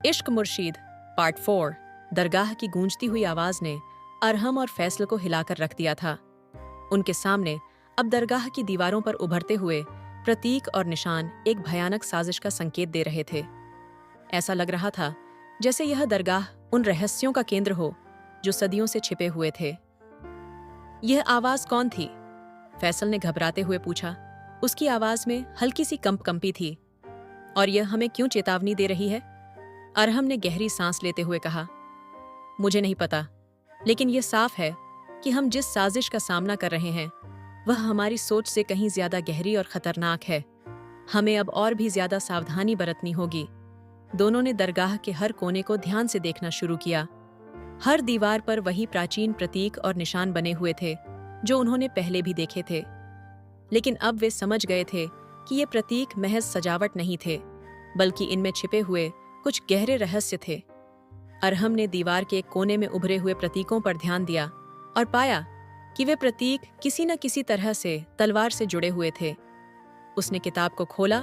इश्क मुर्शीद पार्ट 4। दरगाह की गूंजती हुई आवाज ने अरहम और फैसल को हिलाकर रख दिया था। उनके सामने अब दरगाह की दीवारों पर उभरते हुए प्रतीक और निशान एक भयानक साजिश का संकेत दे रहे थे। ऐसा लग रहा था जैसे यह दरगाह उन रहस्यों का केंद्र हो जो सदियों से छिपे हुए थे। यह आवाज कौन थी? फैसल ने घबराते हुए पूछा। उसकी आवाज में हल्की सी कंपी थी। और यह हमें क्यों चेतावनी दे रही है? अरहम ने गहरी सांस लेते हुए कहा। मुझे नहीं पता, लेकिन यह साफ है कि हम जिस साजिश का सामना कर रहे हैं वह हमारी सोच से कहीं ज्यादा गहरी और खतरनाक है। हमें अब और भी ज्यादा सावधानी बरतनी होगी। दोनों ने दरगाह के हर कोने को ध्यान से देखना शुरू किया। हर दीवार पर वही प्राचीन प्रतीक और निशान बने हुए थे जो उन्होंने पहले भी देखे थे। लेकिन अब वे समझ गए थे कि ये प्रतीक महज सजावट नहीं थे, बल्कि इनमें छिपे हुए कुछ गहरे रहस्य थे। अरहम ने दीवार के एक कोने में उभरे हुए प्रतीकों पर ध्यान दिया और पाया कि वे प्रतीक किसी न किसी तरह से तलवार से जुड़े हुए थे। उसने किताब को खोला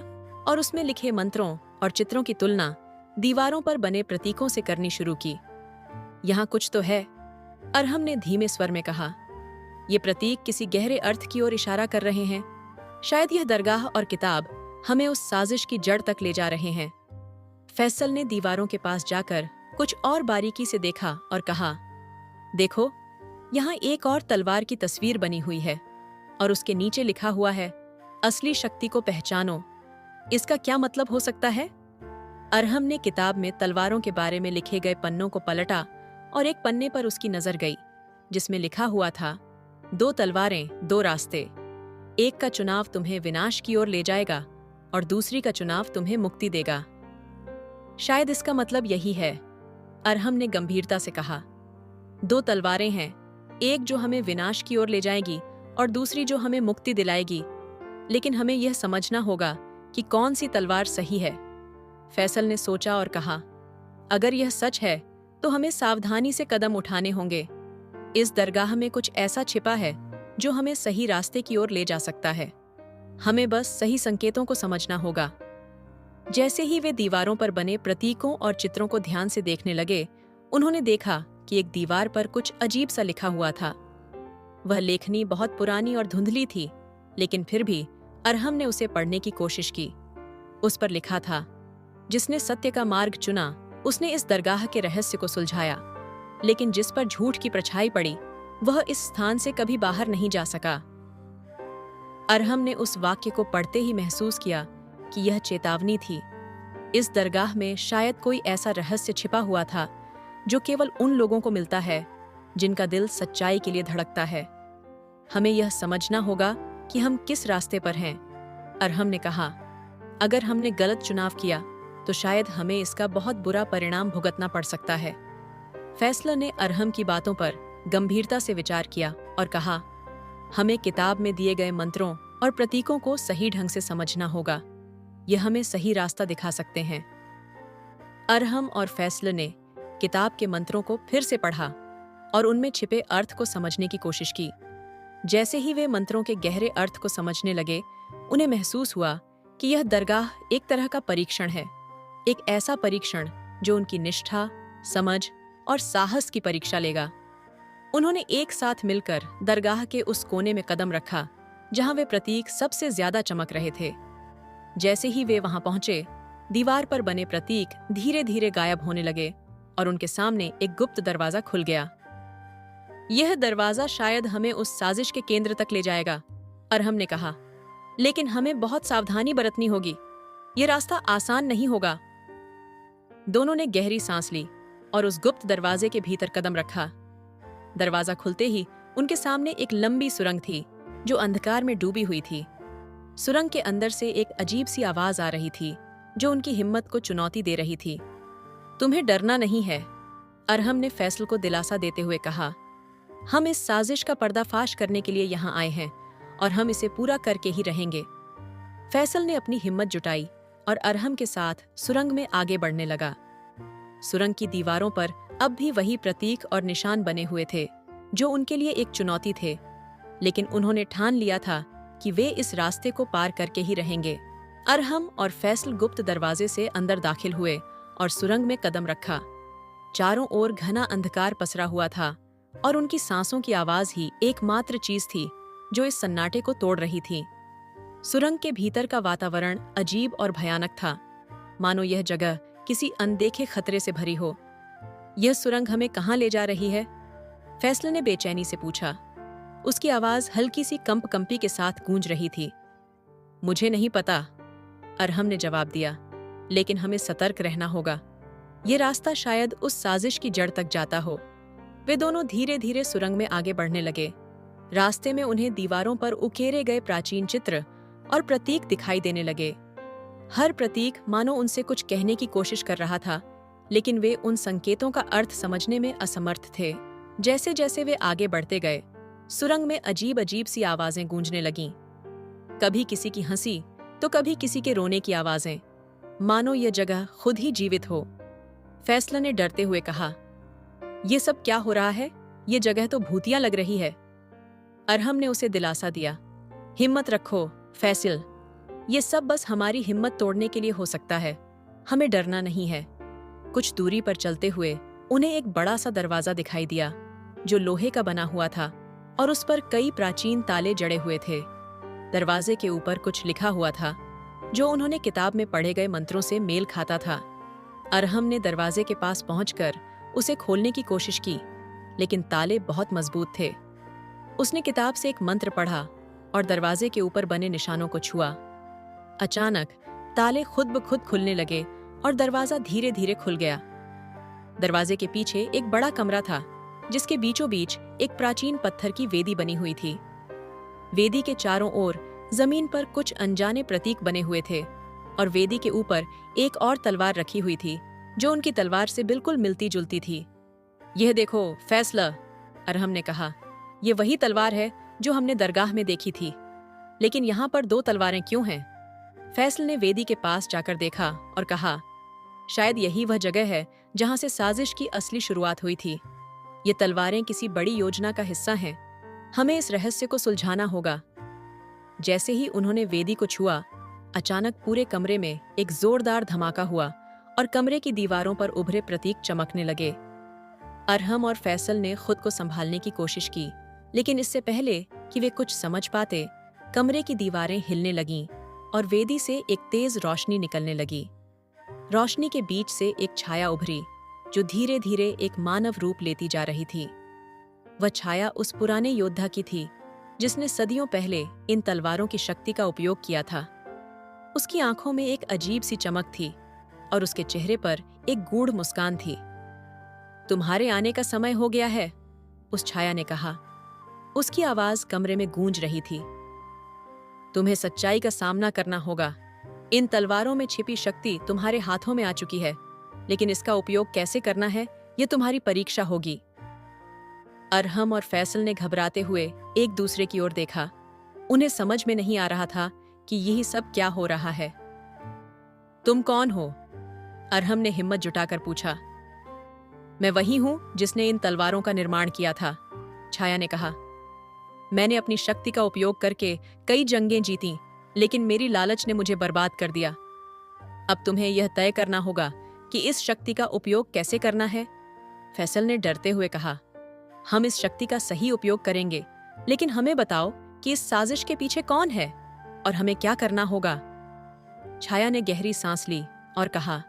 और उसमें लिखे मंत्रों और चित्रों की तुलना दीवारों पर बने प्रतीकों से करनी शुरू की। यहाँ कुछ तो है, अरहम ने धीमे स्वर में कहा। ये प्रतीक किसी गहरे अर्थ की ओर इशारा कर रहे हैं। शायद यह दरगाह और किताब हमें उस साजिश की जड़ तक ले जा रहे हैं। फैसल ने दीवारों के पास जाकर कुछ और बारीकी से देखा और कहा, देखो, यहाँ एक और तलवार की तस्वीर बनी हुई है और उसके नीचे लिखा हुआ है, असली शक्ति को पहचानो। इसका क्या मतलब हो सकता है? अरहम ने किताब में तलवारों के बारे में लिखे गए पन्नों को पलटा और एक पन्ने पर उसकी नजर गई जिसमें लिखा हुआ था, 2 तलवारें, 2 रास्ते। एक का चुनाव तुम्हें विनाश की ओर ले जाएगा और दूसरी का चुनाव तुम्हें मुक्ति देगा। शायद इसका मतलब यही है, अरहम ने गंभीरता से कहा। 2 तलवारें हैं, एक जो हमें विनाश की ओर ले जाएगी और दूसरी जो हमें मुक्ति दिलाएगी। लेकिन हमें यह समझना होगा कि कौन सी तलवार सही है। फैसल ने सोचा और कहा, अगर यह सच है तो हमें सावधानी से कदम उठाने होंगे। इस दरगाह में कुछ ऐसा छिपा है जो हमें सही रास्ते की ओर ले जा सकता है। हमें बस सही संकेतों को समझना होगा। जैसे ही वे दीवारों पर बने प्रतीकों और चित्रों को ध्यान से देखने लगे, उन्होंने देखा कि एक दीवार पर कुछ अजीब सा लिखा हुआ था। वह लेखनी बहुत पुरानी और धुंधली थी, लेकिन फिर भी अरहम ने उसे पढ़ने की कोशिश की। उस पर लिखा था, जिसने सत्य का मार्ग चुना उसने इस दरगाह के रहस्य को सुलझाया, लेकिन जिस पर झूठ की परछाई पड़ी वह इस स्थान से कभी बाहर नहीं जा सका। अरहम ने उस वाक्य को पढ़ते ही महसूस किया कि यह चेतावनी थी। इस दरगाह में शायद कोई ऐसा रहस्य छिपा हुआ था जो केवल उन लोगों को मिलता है जिनका दिल सच्चाई के लिए धड़कता है। हमें यह समझना होगा कि हम किस रास्ते पर हैं। अरहम ने कहा, अगर हमने गलत चुनाव किया तो शायद हमें इसका बहुत बुरा परिणाम भुगतना पड़ सकता है। फैसल ने अरहम की बातों पर गंभीरता से विचार किया और कहा, हमें किताब में दिए गए मंत्रों और प्रतीकों को सही ढंग से समझना होगा। यह हमें सही रास्ता दिखा सकते हैं। अरहम और फैसल ने किताब के मंत्रों को फिर से पढ़ा और उनमें छिपे अर्थ को समझने की कोशिश की। जैसे ही वे मंत्रों के गहरे अर्थ को समझने लगे, उन्हें महसूस हुआ कि यह दरगाह एक तरह का परीक्षण है। एक ऐसा परीक्षण जो उनकी निष्ठा, समझ और साहस की परीक्षा लेगा। उन्होंने एक साथ मिलकर दरगाह के उस कोने में कदम रखा जहां वे प्रतीक सबसे ज्यादा चमक रहे थे। जैसे ही वे वहां पहुंचे, दीवार पर बने प्रतीक धीरे धीरे गायब होने लगे और उनके सामने एक गुप्त दरवाजा खुल गया। यह दरवाजा शायद हमें उस साजिश के केंद्र तक ले जाएगा, अरहम ने कहा, लेकिन हमें बहुत सावधानी बरतनी होगी। यह रास्ता आसान नहीं होगा। दोनों ने गहरी सांस ली और उस गुप्त दरवाजे के भीतर कदम रखा। दरवाजा खुलते ही उनके सामने एक लंबी सुरंग थी जो अंधकार में डूबी हुई थी। सुरंग के अंदर से एक अजीब सी आवाज आ रही थी जो उनकी हिम्मत को चुनौती दे रही थी। तुम्हें डरना नहीं है, अरहम ने फैसल को दिलासा देते हुए कहा। हम इस साजिश का पर्दाफाश करने के लिए यहाँ आए हैं और हम इसे पूरा करके ही रहेंगे। फैसल ने अपनी हिम्मत जुटाई और अरहम के साथ सुरंग में आगे बढ़ने लगा। सुरंग की दीवारों पर अब भी वही प्रतीक और निशान बने हुए थे जो उनके लिए एक चुनौती थे, लेकिन उन्होंने ठान लिया था कि वे इस रास्ते को पार करके ही रहेंगे। अरहम और फैसल गुप्त दरवाजे से अंदर दाखिल हुए और सुरंग में कदम रखा। चारों ओर घना अंधकार पसरा हुआ था और उनकी सांसों की आवाज ही एकमात्र चीज थी जो इस सन्नाटे को तोड़ रही थी। सुरंग के भीतर का वातावरण अजीब और भयानक था, मानो यह जगह किसी अनदेखे खतरे से भरी हो। यह सुरंग हमें कहाँ ले जा रही है? फैसल ने बेचैनी से पूछा। उसकी आवाज हल्की सी कंपी के साथ गूंज रही थी। मुझे नहीं पता, अरहम ने जवाब दिया, लेकिन हमें सतर्क रहना होगा। ये रास्ता शायद उस साजिश की जड़ तक जाता हो। वे दोनों धीरे धीरे सुरंग में आगे बढ़ने लगे। रास्ते में उन्हें दीवारों पर उकेरे गए प्राचीन चित्र और प्रतीक दिखाई देने लगे। हर प्रतीक मानो उनसे कुछ कहने की कोशिश कर रहा था, लेकिन वे उन संकेतों का अर्थ समझने में असमर्थ थे। जैसे जैसे वे आगे बढ़ते गए, सुरंग में अजीब अजीब सी आवाजें गूंजने लगीं। कभी किसी की हंसी तो कभी किसी के रोने की आवाजें, मानो यह जगह खुद ही जीवित हो। फैसल ने डरते हुए कहा, यह सब क्या हो रहा है? ये जगह तो भूतिया लग रही है। अरहम ने उसे दिलासा दिया, हिम्मत रखो फैसल, ये सब बस हमारी हिम्मत तोड़ने के लिए हो सकता है। हमें डरना नहीं है। कुछ दूरी पर चलते हुए उन्हें एक बड़ा सा दरवाजा दिखाई दिया जो लोहे का बना हुआ था और उस पर कई प्राचीन ताले जड़े हुए थे। दरवाजे के ऊपर कुछ लिखा हुआ था जो उन्होंने किताब में पढ़े गए मंत्रों से मेल खाता था। अरहम ने दरवाजे के पास पहुंचकर उसे खोलने की कोशिश की, लेकिन ताले बहुत मजबूत थे। उसने किताब से एक मंत्र पढ़ा और दरवाजे के ऊपर बने निशानों को छुआ। अचानक ताले खुद ब खुद खुलने लगे और दरवाजा धीरे धीरे खुल गया। दरवाजे के पीछे एक बड़ा कमरा था जिसके बीचों बीच एक प्राचीन पत्थर की वेदी बनी हुई थी। वेदी के चारों ओर जमीन पर कुछ अनजाने प्रतीक बने हुए थे और वेदी के ऊपर एक और तलवार रखी हुई थी जो उनकी तलवार से बिल्कुल मिलती जुलती थी। यह देखो फैसला, अरहम ने कहा, यह वही तलवार है जो हमने दरगाह में देखी थी, लेकिन यहाँ पर दो तलवारें क्यों हैं? फैसल ने वेदी के पास जाकर देखा और कहा, शायद यही वह जगह है जहाँ से साजिश की असली शुरुआत हुई थी। ये तलवारें किसी बड़ी योजना का हिस्सा हैं। हमें इस रहस्य को सुलझाना होगा। जैसे ही उन्होंने वेदी को छुआ, अचानक पूरे कमरे में एक जोरदार धमाका हुआ और कमरे की दीवारों पर उभरे प्रतीक चमकने लगे। अरहम और फैसल ने खुद को संभालने की कोशिश की, लेकिन इससे पहले कि वे कुछ समझ पाते, कमरे की दीवारें हिलने लगीं और वेदी से एक तेज रोशनी निकलने लगी। रोशनी के बीच से एक छाया उभरी जो धीरे धीरे एक मानव रूप लेती जा रही थी। वह छाया उस पुराने योद्धा की थी जिसने सदियों पहले इन तलवारों की शक्ति का उपयोग किया था। उसकी आंखों में एक अजीब सी चमक थी और उसके चेहरे पर एक गूढ़ मुस्कान थी। तुम्हारे आने का समय हो गया है, उस छाया ने कहा। उसकी आवाज कमरे में गूंज रही थी। तुम्हें सच्चाई का सामना करना होगा। इन तलवारों में छिपी शक्ति तुम्हारे हाथों में आ चुकी है, लेकिन इसका उपयोग कैसे करना है, यह तुम्हारी परीक्षा होगी। अरहम और फैसल ने घबराते हुए एक दूसरे की ओर देखा। उन्हें समझ में नहीं आ रहा था कि यही सब क्या हो रहा है। तुम कौन हो? अरहम ने हिम्मत जुटाकर पूछा। मैं वही हूं जिसने इन तलवारों का निर्माण किया था, छाया ने कहा। मैंने अपनी शक्ति का उपयोग करके कई जंगें जीतीं, लेकिन मेरी लालच ने मुझे बर्बाद कर दिया। अब तुम्हें यह तय करना होगा कि इस शक्ति का उपयोग कैसे करना है। फैसल ने डरते हुए कहा, हम इस शक्ति का सही उपयोग करेंगे, लेकिन हमें बताओ कि इस साजिश के पीछे कौन है और हमें क्या करना होगा। छाया ने गहरी सांस ली और कहा,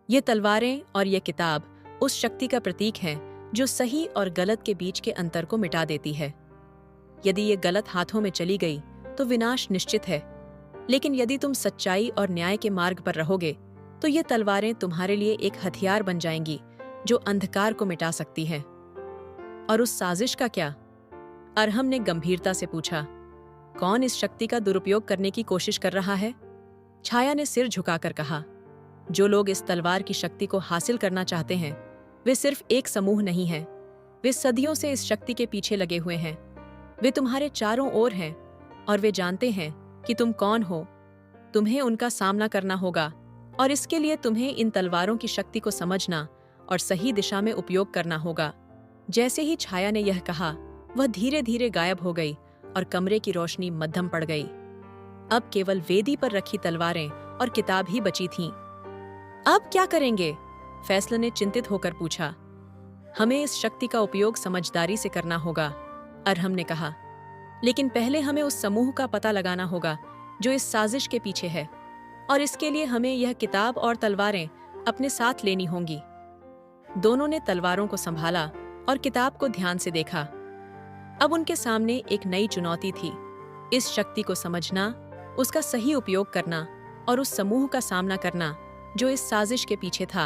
ये तलवारें और यह किताब उस शक्ति का प्रतीक है जो सही और गलत के बीच के अंतर को मिटा देती है। यदि ये गलत हाथों में चली गई तो विनाश निश्चित है, लेकिन यदि तुम सच्चाई और न्याय के मार्ग पर रहोगे तो ये तलवारें तुम्हारे लिए एक हथियार बन जाएंगी जो अंधकार को मिटा सकती हैं। और उस साजिश का क्या? अरहम ने गंभीरता से पूछा। कौन इस शक्ति का दुरुपयोग करने की कोशिश कर रहा है? छाया ने सिर झुकाकर कहा, जो लोग इस तलवार की शक्ति को हासिल करना चाहते हैं वे सिर्फ एक समूह नहीं हैं। वे सदियों से इस शक्ति के पीछे लगे हुए हैं। वे तुम्हारे चारों ओर हैं और वे जानते हैं कि तुम कौन हो। तुम्हें उनका सामना करना होगा और इसके लिए तुम्हें इन तलवारों की शक्ति को समझना और सही दिशा में उपयोग करना होगा। जैसे ही छाया ने यह कहा, वह धीरे धीरे गायब हो गई और कमरे की रोशनी मद्धम पड़ गई। अब केवल वेदी पर रखी तलवारें और किताब ही बची थीं। अब क्या करेंगे? फैसल ने चिंतित होकर पूछा। हमें इस शक्ति का उपयोग समझदारी से करना होगा, अरहम ने कहा। लेकिन पहले हमें उस समूह का पता लगाना होगा जो इस साजिश के पीछे है, और इसके लिए हमें यह किताब और तलवारें अपने साथ लेनी होंगी। दोनों ने तलवारों को संभाला और किताब को ध्यान से देखा। अब उनके सामने एक नई चुनौती थी, इस शक्ति को समझना, उसका सही उपयोग करना और उस समूह का सामना करना जो इस साजिश के पीछे था।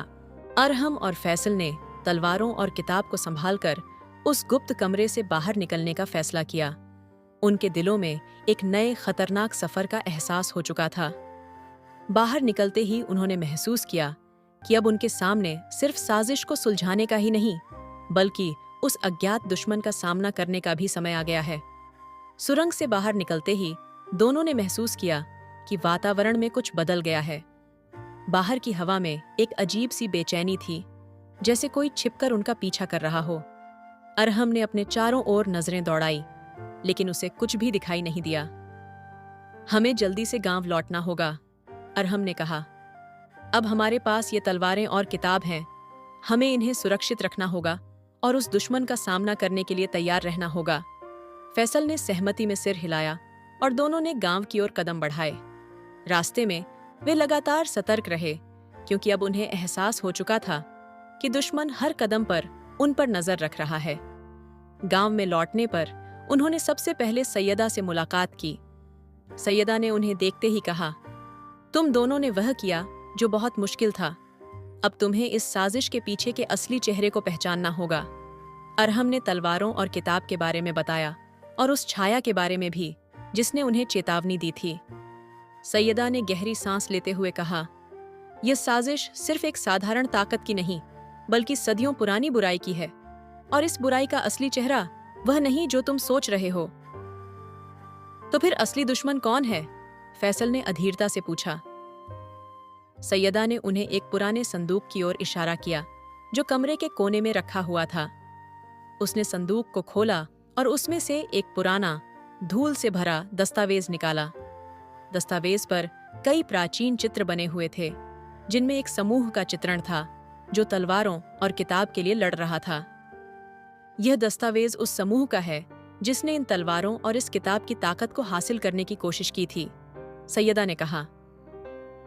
अरहम और फैसल ने तलवारों और किताब को संभालकर उस गुप्त कमरे से बाहर निकलने का फैसला किया। उनके दिलों में एक नए खतरनाक सफर का एहसास हो चुका था। बाहर निकलते ही उन्होंने महसूस किया कि अब उनके सामने सिर्फ साजिश को सुलझाने का ही नहीं, बल्कि उस अज्ञात दुश्मन का सामना करने का भी समय आ गया है। सुरंग से बाहर निकलते ही दोनों ने महसूस किया कि वातावरण में कुछ बदल गया है। बाहर की हवा में एक अजीब सी बेचैनी थी, जैसे कोई छिपकर उनका पीछा कर रहा हो। अरहम ने अपने चारों ओर नजरें दौड़ाई, लेकिन उसे कुछ भी दिखाई नहीं दिया। हमें जल्दी से गांव लौटना होगा, अरहम ने कहा। अब हमारे पास ये तलवारें और किताब हैं। हमें इन्हें सुरक्षित रखना होगा और उस दुश्मन का सामना करने के लिए तैयार रहना होगा। फैसल ने सहमति में सिर हिलाया और दोनों ने गांव की ओर कदम बढ़ाए। रास्ते में वे लगातार सतर्क रहे, क्योंकि अब उन्हें एहसास हो चुका था कि दुश्मन हर कदम पर उन पर नजर रख रहा है। गांव में लौटने पर उन्होंने सबसे पहले सैयदा से मुलाकात की। सैयदा ने उन्हें देखते ही कहा, तुम दोनों ने वह किया जो बहुत मुश्किल था। अब तुम्हें इस साजिश के पीछे के असली चेहरे को पहचानना होगा। अरहम ने तलवारों और किताब के बारे में बताया और उस छाया के बारे में भी जिसने उन्हें चेतावनी दी थी। सैयदा ने गहरी सांस लेते हुए कहा, यह साजिश सिर्फ एक साधारण ताकत की नहीं, बल्कि सदियों पुरानी बुराई की है, और इस बुराई का असली चेहरा वह नहीं जो तुम सोच रहे हो। तो फिर असली दुश्मन कौन है? फैसल ने अधीरता से पूछा। सैयदा ने उन्हें एक पुराने संदूक की ओर इशारा किया जो कमरे के कोने में रखा हुआ था। उसने संदूक को खोला और उसमें से एक पुराना, धूल से भरा दस्तावेज निकाला। दस्तावेज पर कई प्राचीन चित्र बने हुए थे, जिनमें एक समूह का चित्रण था जो तलवारों और किताब के लिए लड़ रहा था। यह दस्तावेज उस समूह का है जिसने इन तलवारों और इस किताब की ताकत को हासिल करने की कोशिश की थी, सैयदा ने कहा।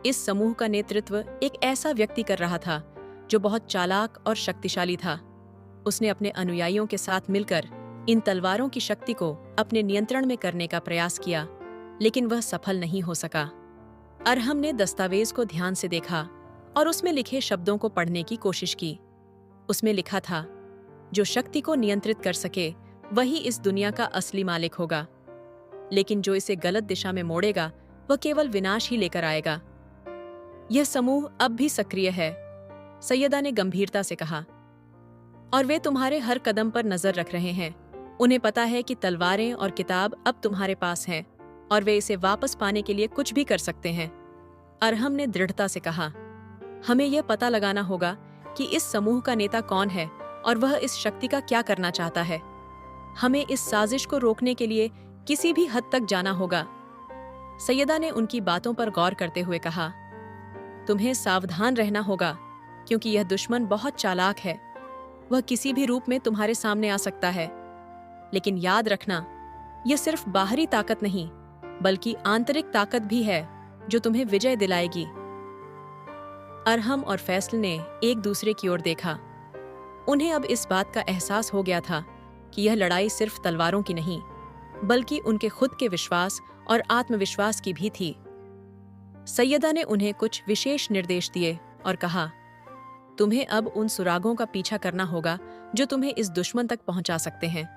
इस समूह का नेतृत्व एक ऐसा व्यक्ति कर रहा था जो बहुत चालाक और शक्तिशाली था। उसने अपने अनुयायियों के साथ मिलकर इन तलवारों की शक्ति को अपने नियंत्रण में करने का प्रयास किया, लेकिन वह सफल नहीं हो सका। अरहम ने दस्तावेज को ध्यान से देखा और उसमें लिखे शब्दों को पढ़ने की कोशिश की। उसमें लिखा था, जो शक्ति को नियंत्रित कर सके वही इस दुनिया का असली मालिक होगा, लेकिन जो इसे गलत दिशा में मोड़ेगा वह केवल विनाश ही लेकर आएगा। यह समूह अब भी सक्रिय है, सैयदा ने गंभीरता से कहा, और वे तुम्हारे हर कदम पर नजर रख रहे हैं। उन्हें पता है कि तलवारें और किताब अब तुम्हारे पास हैं और वे इसे वापस पाने के लिए कुछ भी कर सकते हैं। अरहम ने दृढ़ता से कहा, हमें यह पता लगाना होगा कि इस समूह का नेता कौन है और वह इस शक्ति का क्या करना चाहता है। हमें इस साजिश को रोकने के लिए किसी भी हद तक जाना होगा। सैयदा ने उनकी बातों पर गौर करते हुए कहा, तुम्हें सावधान रहना होगा, क्योंकि यह दुश्मन बहुत चालाक है। वह किसी भी रूप में तुम्हारे सामने आ सकता है, लेकिन याद रखना, यह सिर्फ बाहरी ताकत नहीं, बल्कि आंतरिक ताकत भी है जो तुम्हें विजय दिलाएगी। अरहम और फैसल ने एक दूसरे की ओर देखा। उन्हें अब इस बात का एहसास हो गया था कि यह लड़ाई सिर्फ तलवारों की नहीं, बल्कि उनके खुद के विश्वास और आत्मविश्वास की भी थी। सैयदा ने उन्हें कुछ विशेष निर्देश दिए और कहा, तुम्हें अब उन सुरागों का पीछा करना होगा जो तुम्हें इस दुश्मन तक पहुंचा सकते हैं।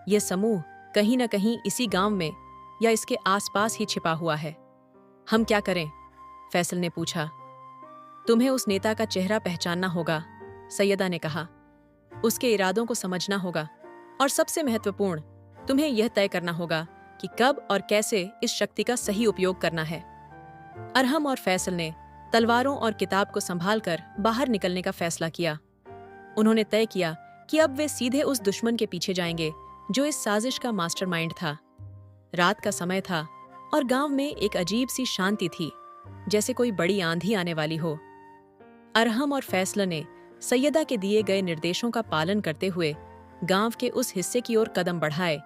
यह समूह कहीं न कहीं इसी गांव में या इसके आसपास ही छिपा हुआ है। हम क्या करें? फैसल ने पूछा। तुम्हें उस नेता का चेहरा पहचानना होगा, सैयदा ने कहा। उसके इरादों को समझना होगा, और सबसे महत्वपूर्ण, तुम्हें यह तय करना होगा कि कब और कैसे इस शक्ति का सही उपयोग करना है। अरहम और फैसल ने तलवारों और किताब को संभालकर बाहर निकलने का फैसला किया। उन्होंने तय किया कि अब वे सीधे उस दुश्मन के पीछे जाएंगे जो इस साजिश का मास्टरमाइंड था। रात का समय था और गांव में एक अजीब सी शांति थी, जैसे कोई बड़ी आंधी आने वाली हो। अरहम और फैसल ने सैयदा के दिए गए निर्देशों का पालन करते हुए गांव के उस हिस्से की ओर कदम बढ़ाए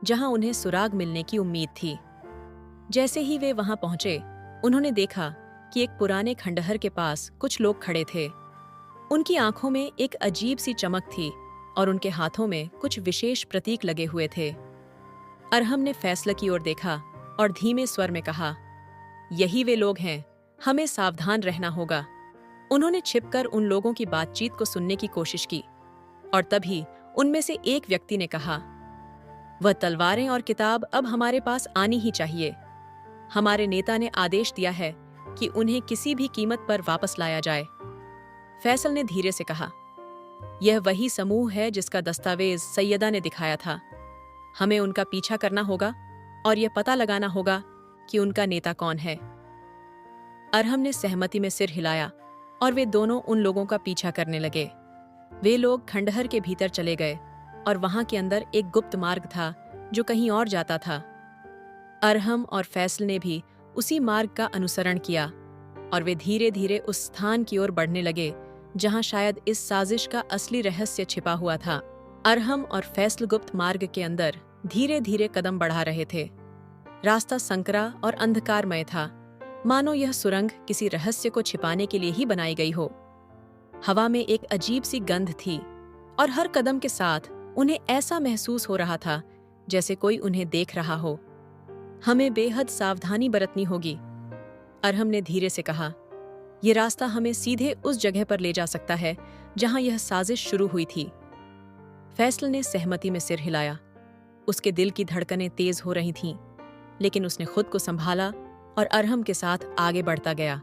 जहां उन्हें सुराग मिलने की उम्मीद थी। जैसे ही वे वहां पहुंचे, उन्होंने देखा कि एक पुराने खंडहर के पास कुछ लोग खड़े थे। उनकी आंखों में एक अजीब सी चमक थी और उनके हाथों में कुछ विशेष प्रतीक लगे हुए थे। अरहम ने फैसल की ओर देखा और धीमे स्वर में कहा, यही वे लोग हैं, हमें सावधान रहना होगा। उन्होंने छिपकर उन लोगों की बातचीत को सुनने की कोशिश की और तभी उनमें से एक व्यक्ति ने कहा, वह तलवारें और किताब अब हमारे पास आनी ही चाहिए। हमारे नेता ने आदेश दिया है कि उन्हें किसी भी कीमत पर वापस लाया जाए। फैसल ने धीरे से कहा, यह वही समूह है जिसका दस्तावेज सैयदा ने दिखाया था। हमें उनका पीछा करना होगा और यह पता लगाना होगा कि उनका नेता कौन है। अरहम ने सहमति में सिर हिलाया और वे दोनों उन लोगों का पीछा करने लगे। वे लोग खंडहर के भीतर चले गए और वहां के अंदर एक गुप्त मार्ग था जो कहीं और जाता था। अरहम और फैसल ने भी उसी मार्ग का अनुसरण किया और वे धीरे धीरे उस स्थान की ओर बढ़ने लगे जहां शायद इस साजिश का असली रहस्य छिपा हुआ था। अरहम और फैसल गुप्त मार्ग के अंदर धीरे धीरे कदम बढ़ा रहे थे। रास्ता संकरा और अंधकारमय था, मानो यह सुरंग किसी रहस्य को छिपाने के लिए ही बनाई गई हो। हवा में एक अजीब सी गंध थी और हर कदम के साथ उन्हें ऐसा महसूस हो रहा था जैसे कोई उन्हें देख रहा हो। हमें बेहद सावधानी बरतनी होगी, अरहम ने धीरे से कहा। यह रास्ता हमें सीधे उस जगह पर ले जा सकता है जहां यह साजिश शुरू हुई थी। फैसल ने सहमति में सिर हिलाया। उसके दिल की धड़कनें तेज हो रही थीं, लेकिन उसने खुद को संभाला और अरहम के साथ आगे बढ़ता गया।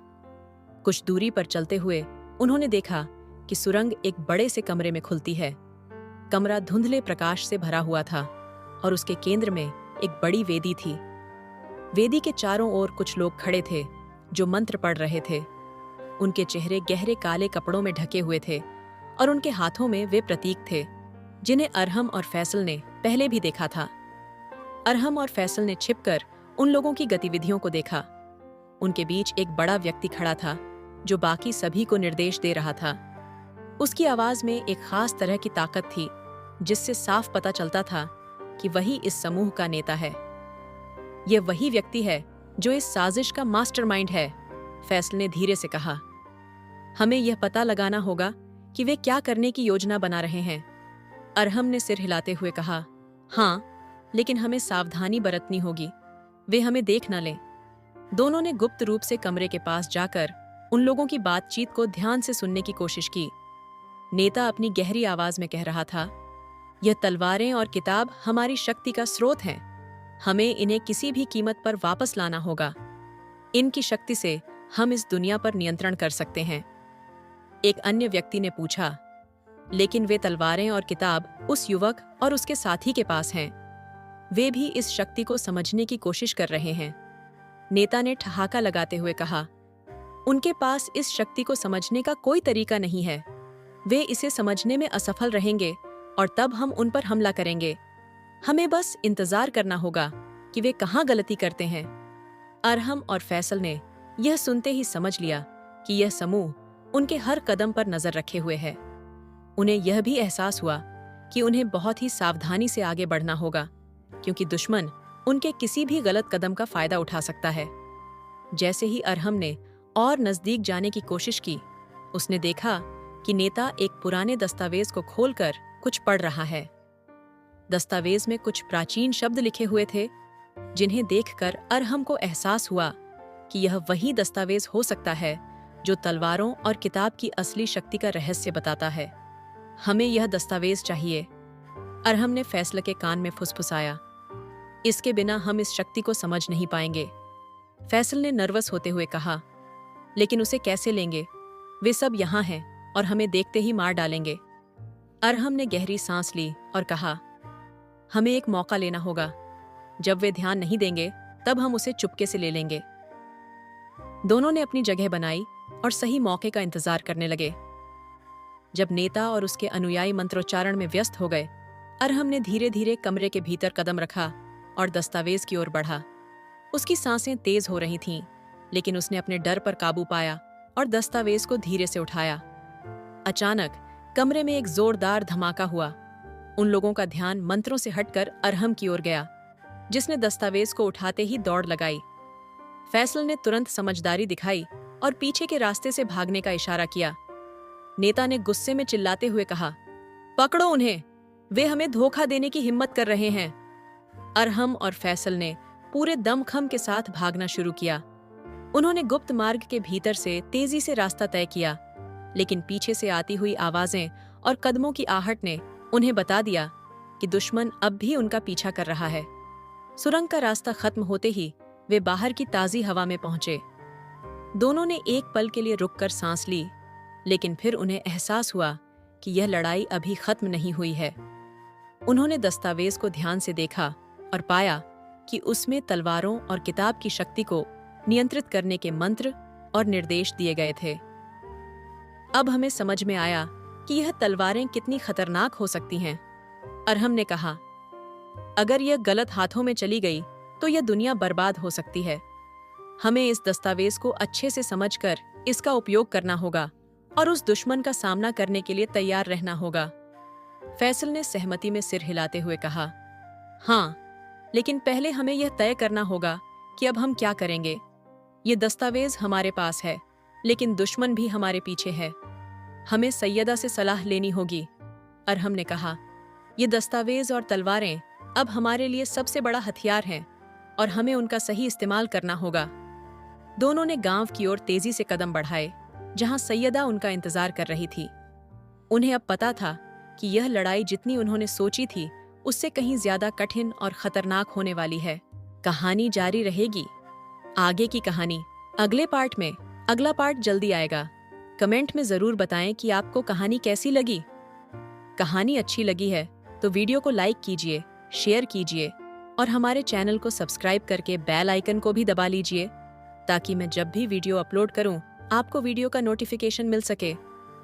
कुछ दूरी पर चलते हुए उन्होंने देखा कि सुरंग एक बड़े से कमरे में खुलती है। कमरा धुंधले प्रकाश से भरा हुआ था और उसके केंद्र में एक बड़ी वेदी थी। वेदी के चारों ओर कुछ लोग खड़े थे जो मंत्र पढ़ रहे थे। उनके चेहरे गहरे काले कपड़ों में ढके हुए थे और उनके हाथों में वे प्रतीक थे जिन्हें अरहम और फैसल ने पहले भी देखा था। अरहम और फैसल ने छिपकर उन लोगों की गतिविधियों को देखा। उनके बीच एक बड़ा व्यक्ति खड़ा था जो बाकी सभी को निर्देश दे रहा था। उसकी आवाज में एक खास तरह की ताकत थी जिससे साफ पता चलता था कि वही इस समूह का नेता है। यह वही व्यक्ति है जो इस साजिश का मास्टरमाइंड है, फैसल ने धीरे से कहा। हमें यह पता लगाना होगा कि वे क्या करने की योजना बना रहे हैं। अरहम ने सिर हिलाते हुए कहा, हाँ, लेकिन हमें सावधानी बरतनी होगी, वे हमें देख न लें। दोनों ने गुप्त रूप से कमरे के पास जाकर उन लोगों की बातचीत को ध्यान से सुनने की कोशिश की। नेता अपनी गहरी आवाज में कह रहा था, यह तलवारें और किताब हमारी शक्ति का स्रोत हैं। हमें इन्हें किसी भी कीमत पर वापस लाना होगा। इनकी शक्ति से हम इस दुनिया पर नियंत्रण कर सकते हैं। एक अन्य व्यक्ति ने पूछा, लेकिन वे तलवारें और किताब उस युवक और उसके साथी के पास हैं। वे भी इस शक्ति को समझने की कोशिश कर रहे हैं। नेता ने ठहाका लगाते हुए कहा, उनके पास इस शक्ति को समझने का कोई तरीका नहीं है। वे इसे समझने में असफल रहेंगे और तब हम उन पर हमला करेंगे। हमें बस इंतजार करना होगा कि वे कहाँ गलती करते हैं। अरहम और फैसल ने यह सुनते ही समझ लिया कि यह समूह उनके हर कदम पर नजर रखे हुए है। उन्हें यह भी एहसास हुआ कि उन्हें बहुत ही सावधानी से आगे बढ़ना होगा, क्योंकि दुश्मन उनके किसी भी गलत कदम का फायदा उठा सकता है। जैसे ही अरहम ने और नजदीक जाने की कोशिश की, उसने देखा कि नेता एक पुराने दस्तावेज को खोलकर कुछ पढ़ रहा है। दस्तावेज में कुछ प्राचीन शब्द लिखे हुए थे, जिन्हें देखकर अरहम को एहसास हुआ कि यह वही दस्तावेज हो सकता है जो तलवारों और किताब की असली शक्ति का रहस्य बताता है। हमें यह दस्तावेज चाहिए, अरहम ने फैसल के कान में फुसफुसाया। इसके बिना हम इस शक्ति को समझ नहीं पाएंगे। फैसल ने नर्वस होते हुए कहा, लेकिन उसे कैसे लेंगे? वे सब यहाँ हैं और हमें देखते ही मार डालेंगे। अरहम ने गहरी सांस ली और कहा, हमें एक मौका लेना होगा। जब वे ध्यान नहीं देंगे तब हम उसे चुपके से ले लेंगे। दोनों ने अपनी जगह बनाई और सही मौके का इंतजार करने लगे। जब नेता और उसके अनुयायी मंत्रोच्चारण में व्यस्त हो गए, अरहम ने धीरे धीरे कमरे के भीतर कदम रखा और दस्तावेज की ओर बढ़ा। उसकी सांसें तेज हो रही थीं, लेकिन उसने अपने डर पर काबू पाया और दस्तावेज को धीरे से उठाया। अचानक कमरे में एक जोरदार धमाका हुआ। उन लोगों का ध्यान मंत्रों से हटकर अरहम की ओर गया, जिसने दस्तावेज को उठाते ही दौड़ लगाई। फैसल ने तुरंत समझदारी दिखाई और पीछे के रास्ते से भागने का इशारा किया। नेता ने गुस्से में चिल्लाते हुए कहा, पकड़ो उन्हें, वे हमें धोखा देने की हिम्मत कर रहे हैं। अरहम और फैसल ने पूरे दमखम के साथ भागना शुरू किया। उन्होंने गुप्त मार्ग के भीतर से तेजी से रास्ता तय किया, लेकिन पीछे से आती हुई आवाजें और कदमों की आहट ने उन्हें बता दिया कि दुश्मन अब भी उनका पीछा कर रहा है। सुरंग का रास्ता खत्म होते ही वे बाहर की ताजी हवा में पहुंचे। दोनों ने एक पल के लिए रुककर सांस ली, लेकिन फिर उन्हें एहसास हुआ कि यह लड़ाई अभी खत्म नहीं हुई है। उन्होंने दस्तावेज को ध्यान से देखा और पाया कि उसमें तलवारों और किताब की शक्ति को नियंत्रित करने के मंत्र और निर्देश दिए गए थे। अब हमें समझ में आया कि यह तलवारें कितनी खतरनाक हो सकती हैं। अरहम ने कहा, अगर यह गलत हाथों में चली गई तो यह दुनिया बर्बाद हो सकती है। हमें इस दस्तावेज को अच्छे से समझकर इसका उपयोग करना होगा और उस दुश्मन का सामना करने के लिए तैयार रहना होगा। फैसल ने सहमति में सिर हिलाते हुए कहा, हाँ, लेकिन पहले हमें यह तय करना होगा कि अब हम क्या करेंगे। ये दस्तावेज हमारे पास है, लेकिन दुश्मन भी हमारे पीछे है। हमें सैयदा से सलाह लेनी होगी। अरहम ने कहा, ये दस्तावेज और तलवारें अब हमारे लिए सबसे बड़ा हथियार हैं और हमें उनका सही इस्तेमाल करना होगा। दोनों ने गांव की ओर तेजी से कदम बढ़ाए, जहां सैयदा उनका इंतजार कर रही थी। उन्हें अब पता था कि यह लड़ाई जितनी उन्होंने सोची थी उससे कहीं ज्यादा कठिन और खतरनाक होने वाली है। कहानी जारी रहेगी। आगे की कहानी अगले पार्ट में। अगला पार्ट जल्दी आएगा। कमेंट में जरूर बताएं कि आपको कहानी कैसी लगी। कहानी अच्छी लगी है तो वीडियो को लाइक कीजिए, शेयर कीजिए और हमारे चैनल को सब्सक्राइब करके बेल आइकन को भी दबा लीजिए, ताकि मैं जब भी वीडियो अपलोड करूं आपको वीडियो का नोटिफिकेशन मिल सके।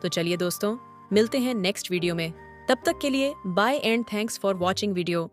तो चलिए दोस्तों, मिलते हैं नेक्स्ट वीडियो में। तब तक के लिए bye and thanks for watching video.